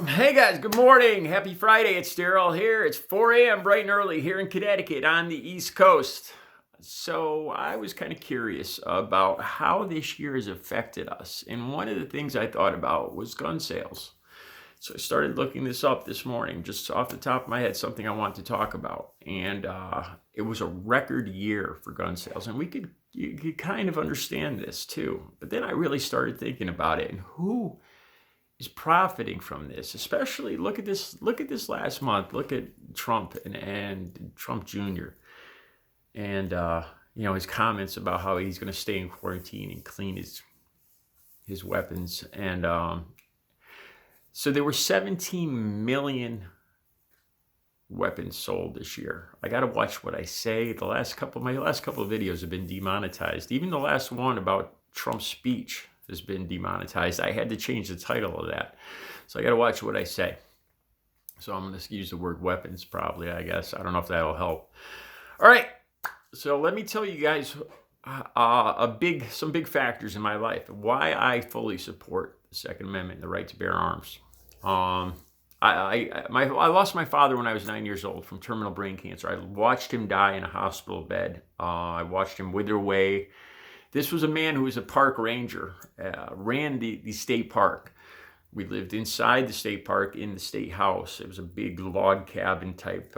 Hey guys, good morning. Happy Friday. It's Daryl here. It's 4 a.m. bright and early here in Connecticut on the East Coast. So I was kind of curious about how this year has affected us. And one of the things I thought about was gun sales. So I started looking this up this morning, just off the top of my head, something I wanted to talk about. And it was a record year for gun sales. And you could kind of understand this too. But then I really started thinking about it and who is profiting from this. Especially look at this last month. Look at Trump and Trump Jr. and his comments about how he's going to stay in quarantine and clean his weapons. And so there were 17 million weapons sold this year. I got to watch what I say. My last couple of videos have been demonetized. Even the last one about Trump's speech has been demonetized. I had to change the title of that. So I got to watch what I say. So I'm going to use the word weapons probably, I guess. I don't know if that'll help. All right. So let me tell you guys some big factors in my life. Why I fully support the Second Amendment and the right to bear arms. I lost my father when I was 9 years old from terminal brain cancer. I watched him die in a hospital bed. I watched him wither away. This was a man who was a park ranger, ran the state park. We lived inside the state park in the state house. It was a big log cabin type,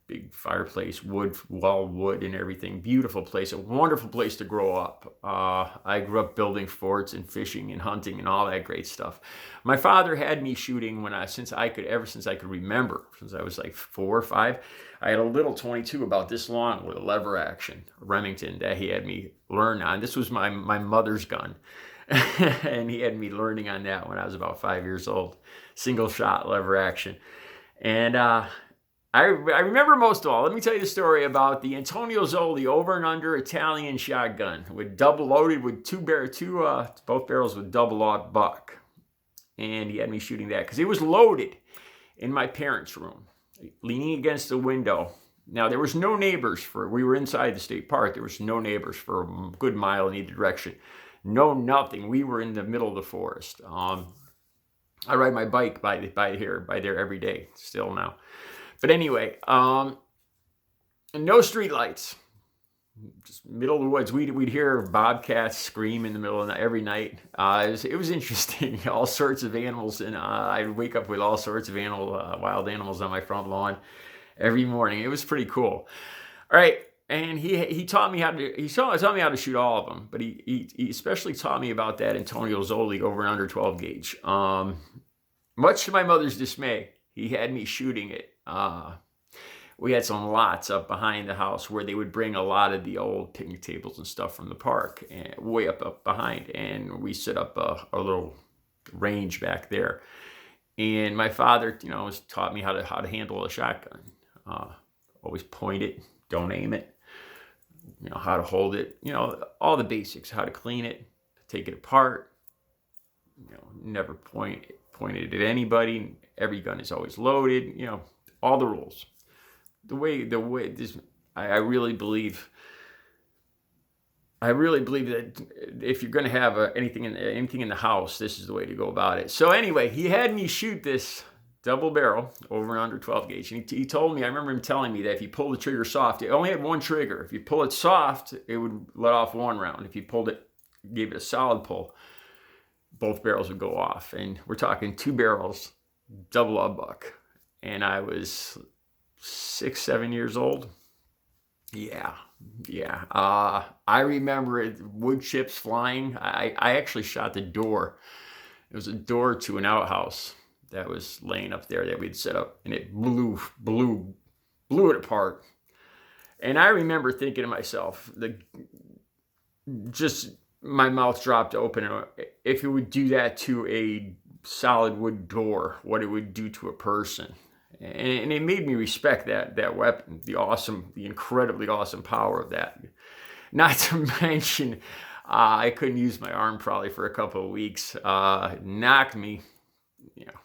big fireplace, wood and everything. Beautiful place, a wonderful place to grow up. I grew up building forts and fishing and hunting and all that great stuff. My father had me shooting since I could remember, since I was like 4 or 5. I had a little 22 about this long with a lever action, Remington, that he had me learn on. This was my mother's gun. And he had me learning on that when I was about 5 years old. Single shot lever action. And I remember most of all, let me tell you the story about the Antonio Zoli over and under Italian shotgun with double loaded with both barrels with double aught buck. And he had me shooting that because it was loaded in my parents' room, leaning against the window. Now, there was no neighbors we were inside the state park. There was no neighbors for a good mile in either direction. No, nothing. We were in the middle of the forest. I ride my bike by there every day, still now. But anyway, no street lights. Just middle of the woods. We'd hear bobcats scream in the middle of the night every night. It was interesting. All sorts of animals, and I'd wake up with all sorts of wild animals on my front lawn every morning. It was pretty cool. All right, and he taught me how to shoot all of them, but he especially taught me about that Antonio Zoli over and under 12 gauge. Much to my mother's dismay, he had me shooting it. We had some lots up behind the house where they would bring a lot of the old picnic tables and stuff from the park, and way up behind, and we set up a little range back there. And my father, taught me how to handle a shotgun. Always point it, don't aim it. How to hold it. All the basics. How to clean it, take it apart. Never pointed at anybody. Every gun is always loaded. All the rules. The way this, I really believe that if you're going to have anything in the house, this is the way to go about it. So anyway, he had me shoot this double barrel over and under 12 gauge. And he told me, I remember him telling me that if you pull the trigger soft, it only had one trigger. If you pull it soft, it would let off one round. If you gave it a solid pull, both barrels would go off. And we're talking 2 barrels, double aught buck. And I was 6, 7 years old. Yeah. I remember it, wood chips flying. I actually shot the door. It was a door to an outhouse that was laying up there that we'd set up, and it blew it apart. And I remember thinking to myself, my mouth dropped open. If it would do that to a solid wood door, what it would do to a person. And it made me respect that weapon, the incredibly awesome power of that. Not to mention, I couldn't use my arm probably for a couple of weeks. Knocked me,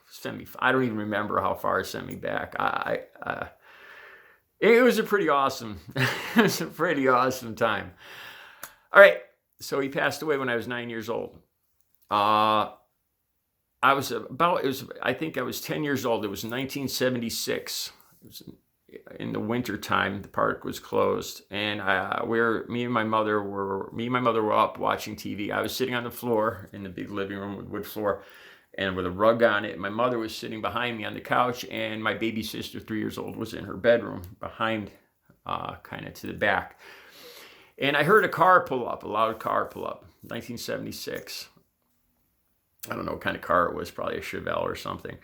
sent me. I don't even remember how far it sent me back. It was a pretty awesome time. All right, so he passed away when I was 9 years old. I think I was 10 years old. It was 1976. It was in the winter time. The park was closed, and me and my mother were up watching TV. I was sitting on the floor in the big living room with wood floor and with a rug on it. My mother was sitting behind me on the couch, and my baby sister, 3 years old, was in her bedroom behind, kind of to the back. And I heard a loud car pull up, 1976. I don't know what kind of car it was, probably a Chevelle or something.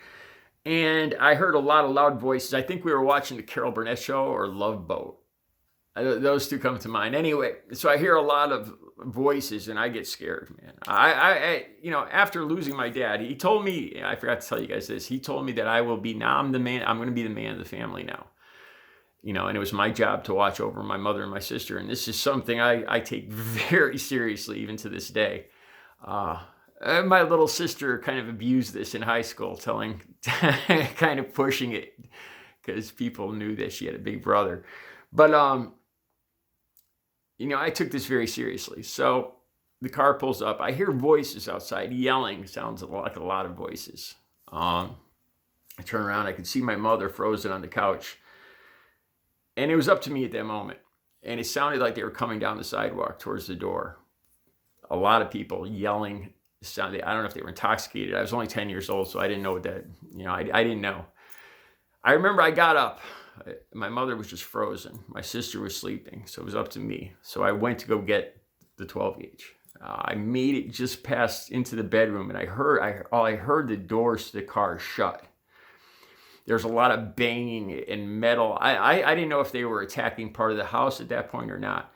And I heard a lot of loud voices. I think we were watching the Carol Burnett Show or Love Boat. Those two come to mind. Anyway, so I hear a lot of voices and I get scared, man. After losing my dad, he told me, I forgot to tell you guys this, he told me that I'm going to be the man of the family now. And it was my job to watch over my mother and my sister. And this is something I take very seriously even to this day. My little sister kind of abused this in high school, kind of pushing it because people knew that she had a big brother. But, I took this very seriously. So the car pulls up. I hear voices outside yelling. Sounds like a lot of voices. I turn around. I could see my mother frozen on the couch. And it was up to me at that moment. And it sounded like they were coming down the sidewalk towards the door. A lot of people yelling. I don't know if they were intoxicated. I was only 10 years old, so I didn't know what that, I didn't know. I remember I got up. My mother was just frozen. My sister was sleeping, so it was up to me. So I went to go get the 12 gauge. I made it just past into the bedroom, and I heard the doors to the car shut. There's a lot of banging and metal. I didn't know if they were attacking part of the house at that point or not.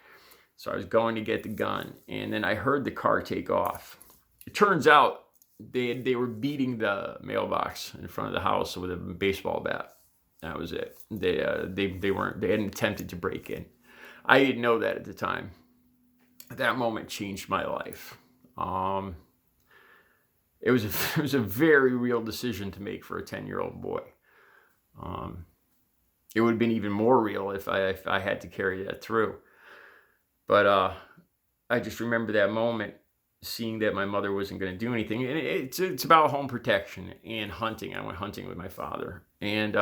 So I was going to get the gun, and then I heard the car take off. It turns out they were beating the mailbox in front of the house with a baseball bat. That was it. They hadn't attempted to break in. I didn't know that at the time. That moment changed my life. It was a very real decision to make for a 10-year-old boy. It would have been even more real if I had to carry that through. But I just remember that moment, seeing that my mother wasn't going to do anything. And it's about home protection and hunting. I went hunting with my father. And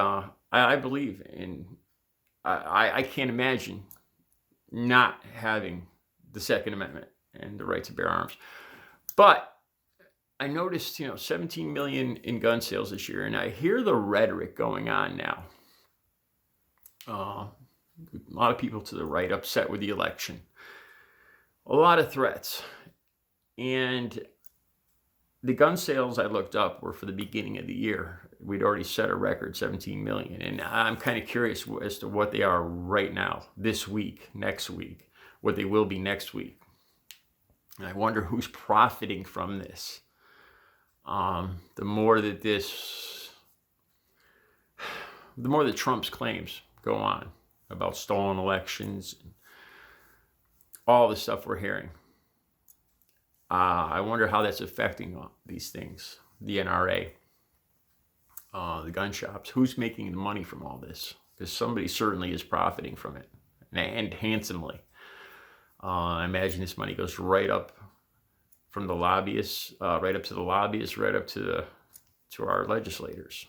I believe in, I can't imagine not having the Second Amendment and the right to bear arms. But I noticed, 17 million in gun sales this year. And I hear the rhetoric going on now. A lot of people to the right upset with the election. A lot of threats. And the gun sales I looked up were for the beginning of the year. We'd already set a record, 17 million. And I'm kind of curious as to what they are right now, this week, next week, what they will be next week. And I wonder who's profiting from this. The more that Trump's claims go on about stolen elections, and all the stuff we're hearing. I wonder how that's affecting these things, the NRA, the gun shops. Who's making the money from all this? Because somebody certainly is profiting from it, and handsomely. I imagine this money goes right up from the lobbyists, right up to the lobbyists, right up to our legislators.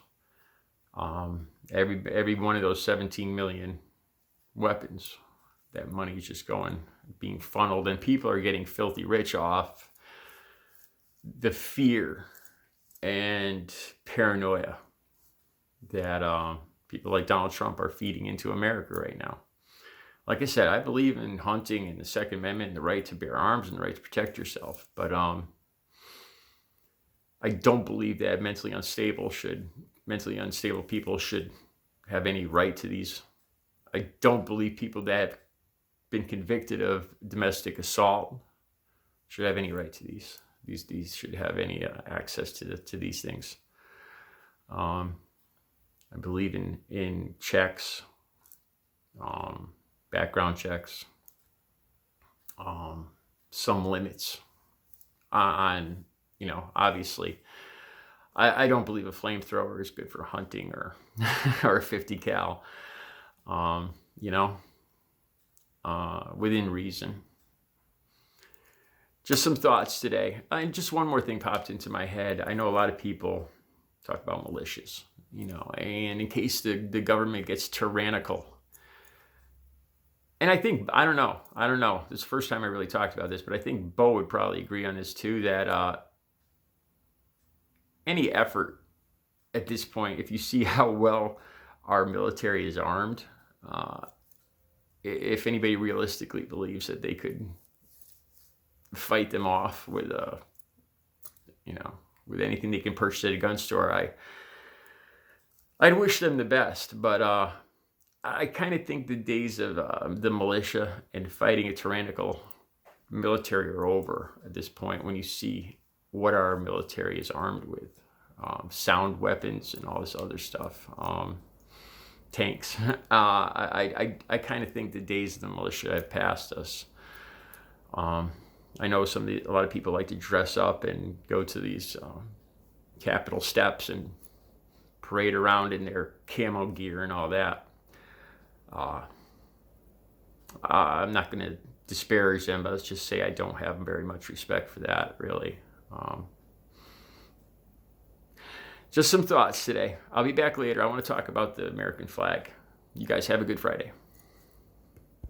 Every one of those 17 million weapons, that money is just being funneled, and people are getting filthy rich off the fear and paranoia that people like Donald Trump are feeding into America right now. Like I said, I believe in hunting and the Second Amendment and the right to bear arms and the right to protect yourself. But I don't believe that mentally unstable people should have any right to these. I don't believe people that have been convicted of domestic assault should have any right to these. These should have any access to these things. I believe in checks, background checks, some limits on, obviously. I don't believe a flamethrower is good for hunting or or a 50 cal, within reason. Just some thoughts today. And just one more thing popped into my head. I know a lot of people talk about militias, and in case the government gets tyrannical. And I think, I don't know. This is the first time I really talked about this, but I think Bo would probably agree on this too, that any effort at this point, if you see how well our military is armed, if anybody realistically believes that they could fight them off with with anything they can purchase at a gun store, I'd wish them the best. But I kind of think the days of the militia and fighting a tyrannical military are over at this point, when you see what our military is armed with. Sound weapons and all this other stuff, tanks. I kind of think the days of the militia have passed us. I know a lot of people like to dress up and go to these Capitol steps and parade around in their camo gear and all that. I'm not going to disparage them, but let's just say I don't have very much respect for that, really. Just some thoughts today. I'll be back later. I want to talk about the American flag. You guys have a good Friday.